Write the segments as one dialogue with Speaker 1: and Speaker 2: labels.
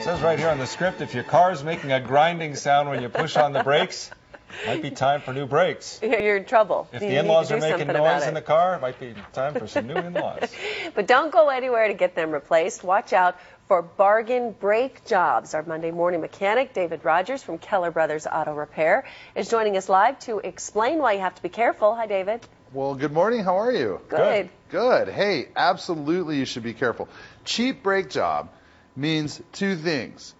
Speaker 1: says right here on the script, if your car's making a grinding sound when you push on the brakes, might be time for new brakes.
Speaker 2: You're in trouble.
Speaker 1: If the in-laws are making noise in the car, it might be time for some new in-laws.
Speaker 2: But don't go anywhere to get them replaced. Watch out for bargain brake jobs. Our Monday morning mechanic, David Rogers from Keller Brothers Auto Repair, is joining us live to explain why you have to be careful. Hi, David.
Speaker 3: Well, good morning. How are you?
Speaker 2: Good.
Speaker 3: Good. Hey, absolutely you should be careful. Cheap brake job means two things: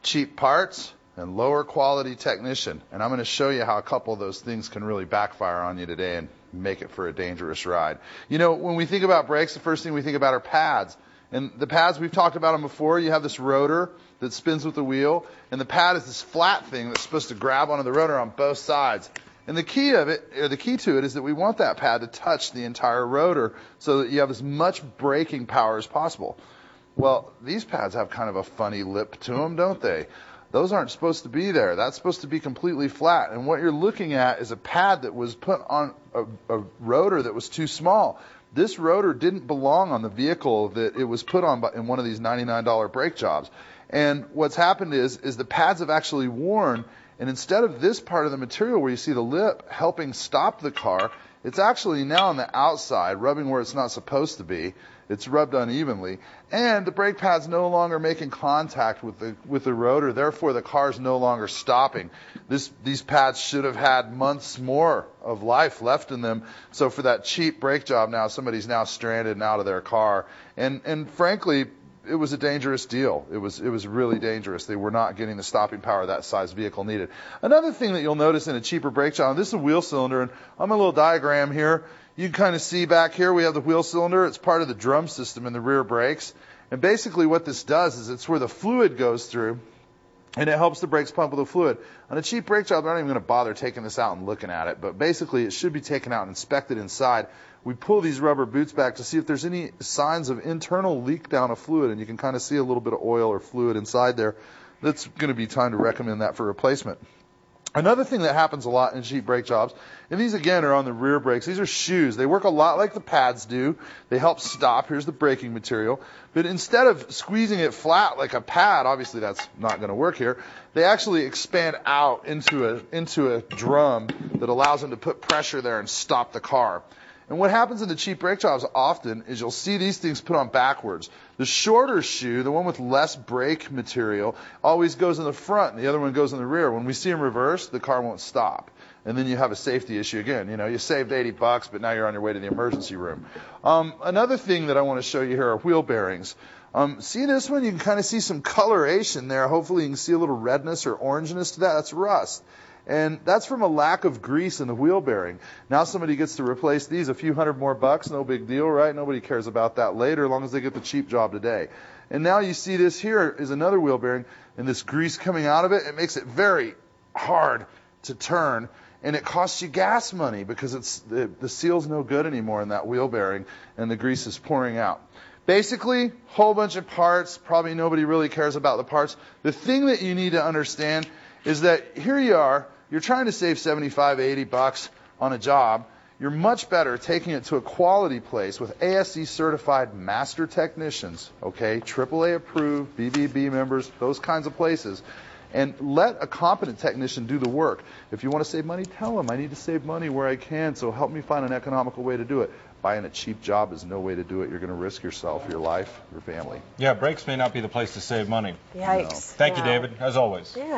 Speaker 3: cheap parts and lower quality technician. And I'm going to show you how a couple of those things can really backfire on you today and make it for a dangerous ride. You know, when we think about brakes, the first thing we think about are pads. And the pads, we've talked about them before. You have this rotor that spins with the wheel, and the pad is this flat thing that's supposed to grab onto the rotor on both sides. And the key to it is that we want that pad to touch the entire rotor so that you have as much braking power as possible. Well, these pads have kind of a funny lip to them, don't they? Those aren't supposed to be there. That's supposed to be completely flat. And what you're looking at is a pad that was put on a rotor that was too small. This rotor didn't belong on the vehicle that it was put on in one of these $99 brake jobs. And what's happened is the pads have actually worn, and instead of this part of the material where you see the lip helping stop the car, it's actually now on the outside, rubbing where it's not supposed to be. It's rubbed unevenly, and the brake pad's no longer making contact with the rotor. Therefore, the car's no longer stopping. These pads should have had months more of life left in them. So for that cheap brake job, now somebody's now stranded and out of their car. And frankly, it was a dangerous deal. It was really dangerous. They were not getting the stopping power that size vehicle needed. Another thing that you'll notice in a cheaper brake job, this is a wheel cylinder, and on a little diagram here, you can kind of see back here we have the wheel cylinder. It's part of the drum system in the rear brakes. And basically what this does is it's where the fluid goes through, and it helps the brakes pump with the fluid. On a cheap brake job, they're not even going to bother taking this out and looking at it, but basically it should be taken out and inspected inside. We pull these rubber boots back to see if there's any signs of internal leak down of fluid, and you can kind of see a little bit of oil or fluid inside there. That's going to be time to recommend that for replacement. Another thing that happens a lot in cheap brake jobs, and these again are on the rear brakes, these are shoes. They work a lot like the pads do. They help stop. Here's the braking material. But instead of squeezing it flat like a pad, obviously that's not going to work here, they actually expand out into a drum that allows them to put pressure there and stop the car. And what happens in the cheap brake jobs often is you'll see these things put on backwards. The shorter shoe, the one with less brake material, always goes in the front, and the other one goes in the rear. When we see them reversed, the car won't stop. And then you have a safety issue again. You know, you saved $80, but now you're on your way to the emergency room. Another thing that I want to show you here are wheel bearings. See this one? You can kind of see some coloration there. Hopefully you can see a little redness or orangeness to that. That's rust. And that's from a lack of grease in the wheel bearing. Now somebody gets to replace these, a few $100 more bucks, no big deal, right? Nobody cares about that later as long as they get the cheap job today. And now you see this here is another wheel bearing, and this grease coming out of it, it makes it very hard to turn, and it costs you gas money because the seal's no good anymore in that wheel bearing, and the grease is pouring out. Basically, whole bunch of parts, probably nobody really cares about the parts. The thing that you need to understand is that here you are, you're trying to save $75, $80 on a job. You're much better taking it to a quality place with ASE certified master technicians, okay, AAA approved, BBB members, those kinds of places, and let a competent technician do the work. If you want to save money, tell them, I need to save money where I can, so help me find an economical way to do it. Buying a cheap job is no way to do it. You're going to risk yourself, your life, your family.
Speaker 1: Yeah, brakes may not be the place to save money.
Speaker 2: Yikes.
Speaker 1: No. Thank you, David, as always.
Speaker 2: Yeah.